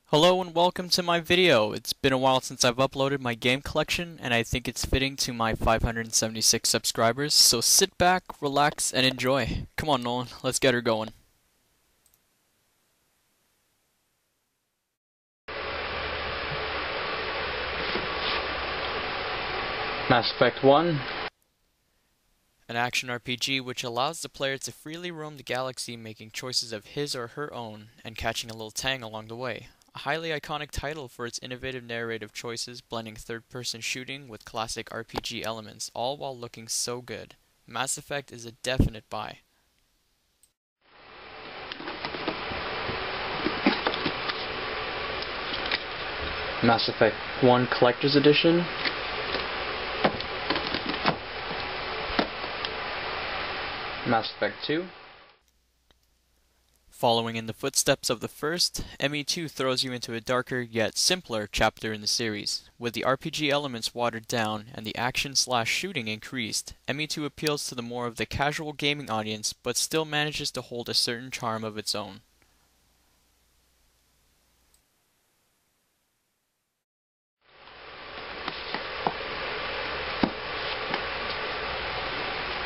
Hello and welcome to my video. It's been a while since I've uploaded my game collection and I think it's fitting to my 576 subscribers, so sit back, relax, and enjoy. Come on Nolan, let's get her going. Mass Effect 1. An action RPG which allows the player to freely roam the galaxy, making choices of his or her own and catching a little tang along the way. A highly iconic title for its innovative narrative choices, blending third-person shooting with classic RPG elements, all while looking so good. Mass Effect is a definite buy. Mass Effect 1 Collector's Edition. Mass Effect 2. Following in the footsteps of the first, ME2 throws you into a darker yet simpler chapter in the series. With the RPG elements watered down and the action/shooting increased, ME2 appeals to the more of the casual gaming audience but still manages to hold a certain charm of its own.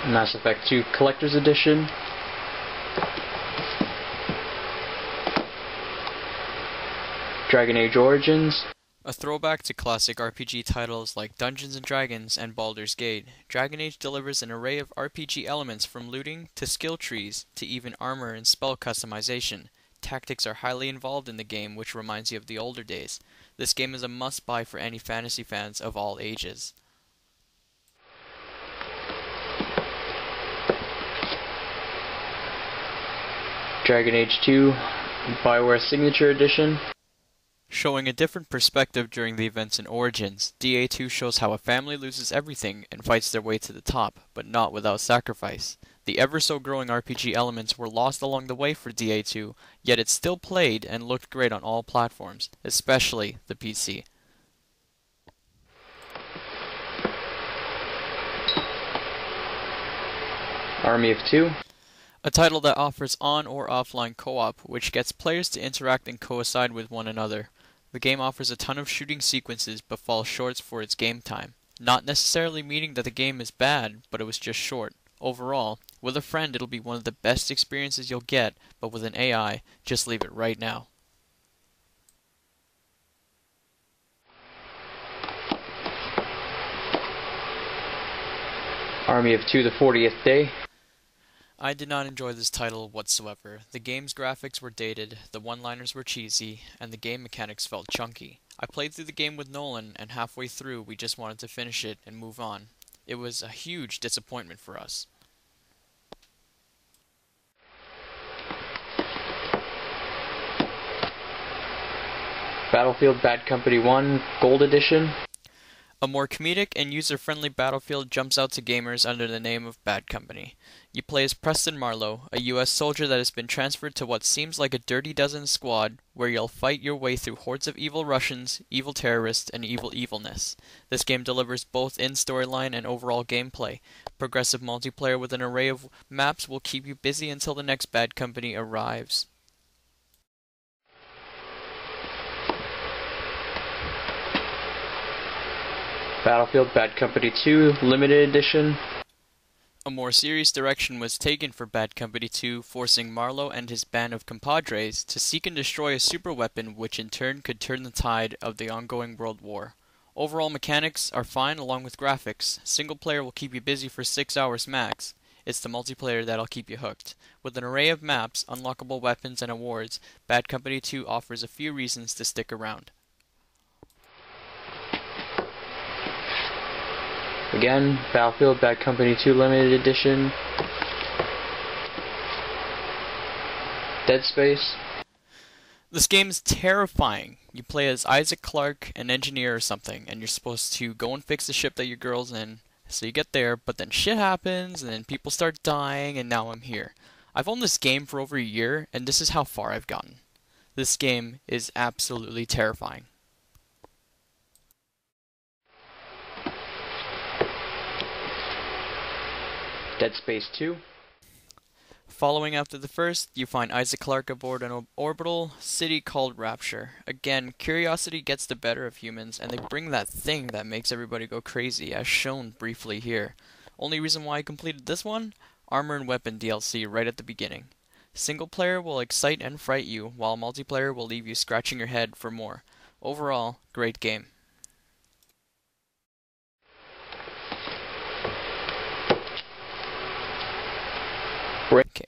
Mass Effect 2 Collector's Edition. Dragon Age Origins. A throwback to classic RPG titles like Dungeons & Dragons and Baldur's Gate, Dragon Age delivers an array of RPG elements from looting to skill trees to even armor and spell customization. Tactics are highly involved in the game, which reminds you of the older days. This game is a must-buy for any fantasy fans of all ages. Dragon Age 2 BioWare Signature Edition. Showing a different perspective during the events in Origins, DA2 shows how a family loses everything and fights their way to the top, but not without sacrifice. The ever-so-growing RPG elements were lost along the way for DA2, yet it still played and looked great on all platforms, especially the PC. Army of Two. A title that offers on or offline co-op, which gets players to interact and coincide with one another. The game offers a ton of shooting sequences but falls short for its game time. Not necessarily meaning that the game is bad, but it was just short. Overall, with a friend it'll be one of the best experiences you'll get, but with an AI, just leave it right now. Army of Two: The 40th Day. I did not enjoy this title whatsoever. The game's graphics were dated, the one-liners were cheesy, and the game mechanics felt chunky. I played through the game with Nolan, and halfway through we just wanted to finish it and move on. It was a huge disappointment for us. Battlefield Bad Company 1 Gold Edition. A more comedic and user-friendly Battlefield jumps out to gamers under the name of Bad Company. You play as Preston Marlowe, a US soldier that has been transferred to what seems like a Dirty Dozen squad, where you'll fight your way through hordes of evil Russians, evil terrorists, and evil evilness. This game delivers both in storyline and overall gameplay. Progressive multiplayer with an array of maps will keep you busy until the next Bad Company arrives. Battlefield Bad Company 2 Limited Edition. A more serious direction was taken for Bad Company 2, forcing Marlowe and his band of compadres to seek and destroy a superweapon which in turn could turn the tide of the ongoing world war. Overall mechanics are fine along with graphics. Single player will keep you busy for 6 hours max. It's the multiplayer that'll keep you hooked. With an array of maps, unlockable weapons, and awards, Bad Company 2 offers a few reasons to stick around. Again, Battlefield Bad Company 2 Limited Edition. Dead Space. This game is terrifying. You play as Isaac Clarke, an engineer or something, and you're supposed to go and fix the ship that your girl's in. So you get there, but then shit happens, and then people start dying, and now I'm here. I've owned this game for over a year, and this is how far I've gotten. This game is absolutely terrifying. Dead Space 2. Following after the first, you find Isaac Clarke aboard an orbital city called Rapture. Again, curiosity gets the better of humans, and they bring that thing that makes everybody go crazy, as shown briefly here. Only reason why I completed this one? Armor and Weapon DLC right at the beginning. Single player will excite and fright you, while multiplayer will leave you scratching your head for more. Overall, great game. Okay.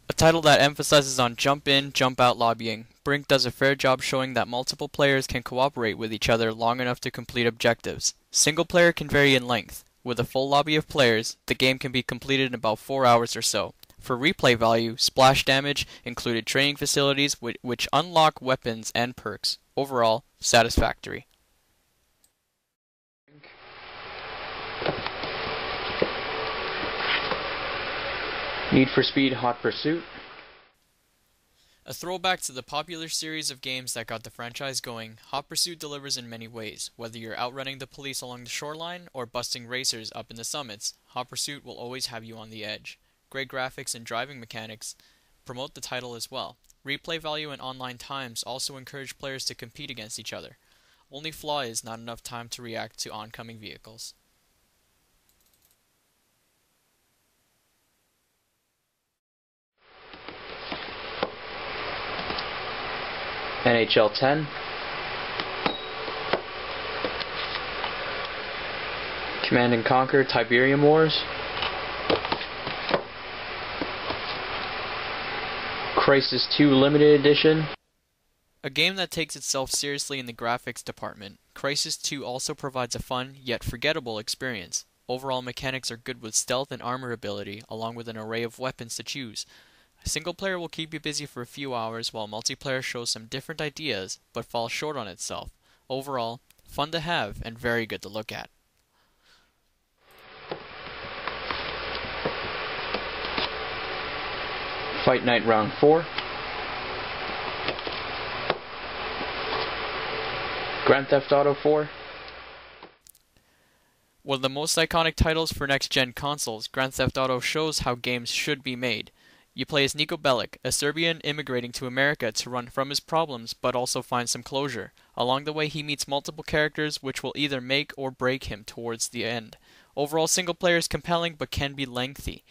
A title that emphasizes on jump in, jump out lobbying. Brink does a fair job showing that multiple players can cooperate with each other long enough to complete objectives. Single player can vary in length. With a full lobby of players, the game can be completed in about 4 hours or so. For replay value, splash damage included training facilities which unlock weapons and perks. Overall, satisfactory. Need for Speed Hot Pursuit. A throwback to the popular series of games that got the franchise going, Hot Pursuit delivers in many ways. Whether you're outrunning the police along the shoreline or busting racers up in the summits, Hot Pursuit will always have you on the edge. Great graphics and driving mechanics promote the title as well. Replay value and online times also encourage players to compete against each other. Only flaw is not enough time to react to oncoming vehicles. NHL 10. Command & Conquer Tiberium Wars. Crisis 2 Limited Edition. A game that takes itself seriously in the graphics department, Crisis 2 also provides a fun, yet forgettable experience. Overall mechanics are good with stealth and armor ability, along with an array of weapons to choose. Single player will keep you busy for a few hours, while multiplayer shows some different ideas, but falls short on itself. Overall, fun to have and very good to look at. Fight Night Round 4. Grand Theft Auto 4. One of the most iconic titles for next-gen consoles, Grand Theft Auto shows how games should be made. You play as Niko Bellic, a Serbian immigrating to America to run from his problems but also find some closure. Along the way he meets multiple characters which will either make or break him towards the end. Overall single player is compelling but can be lengthy.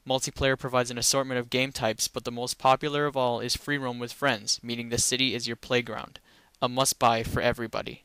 Multiplayer provides an assortment of game types, but the most popular of all is free roam with friends, meaning the city is your playground. A must-buy for everybody.